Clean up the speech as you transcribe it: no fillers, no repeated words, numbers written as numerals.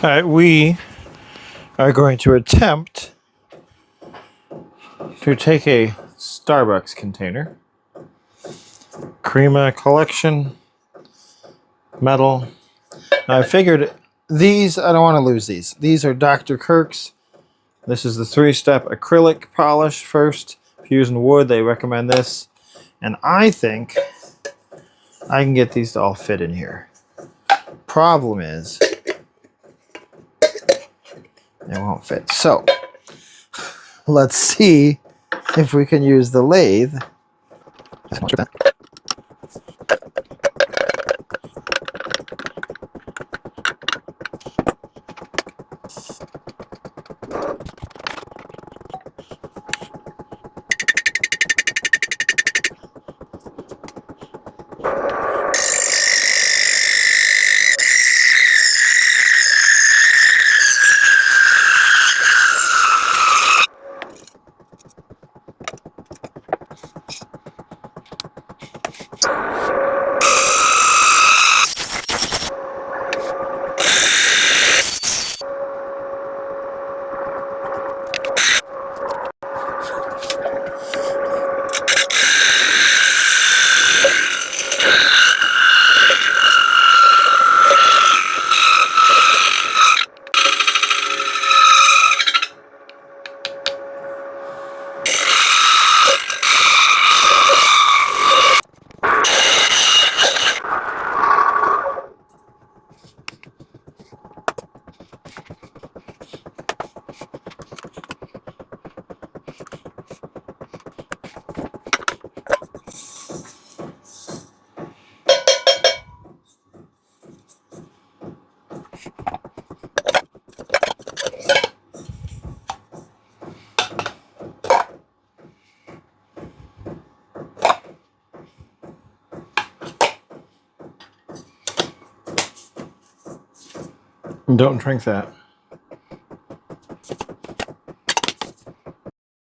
All right, we are going to attempt to take a Starbucks container, Crema collection, metal. Now I figured these, I don't want to lose these. These are Dr. Kirk's. This is the 3-step acrylic polish first. If you're using wood, they recommend this. And I think I can get these to all fit in here. Problem is, they won't fit. So, let's see if we can use the lathe. Don't drink that.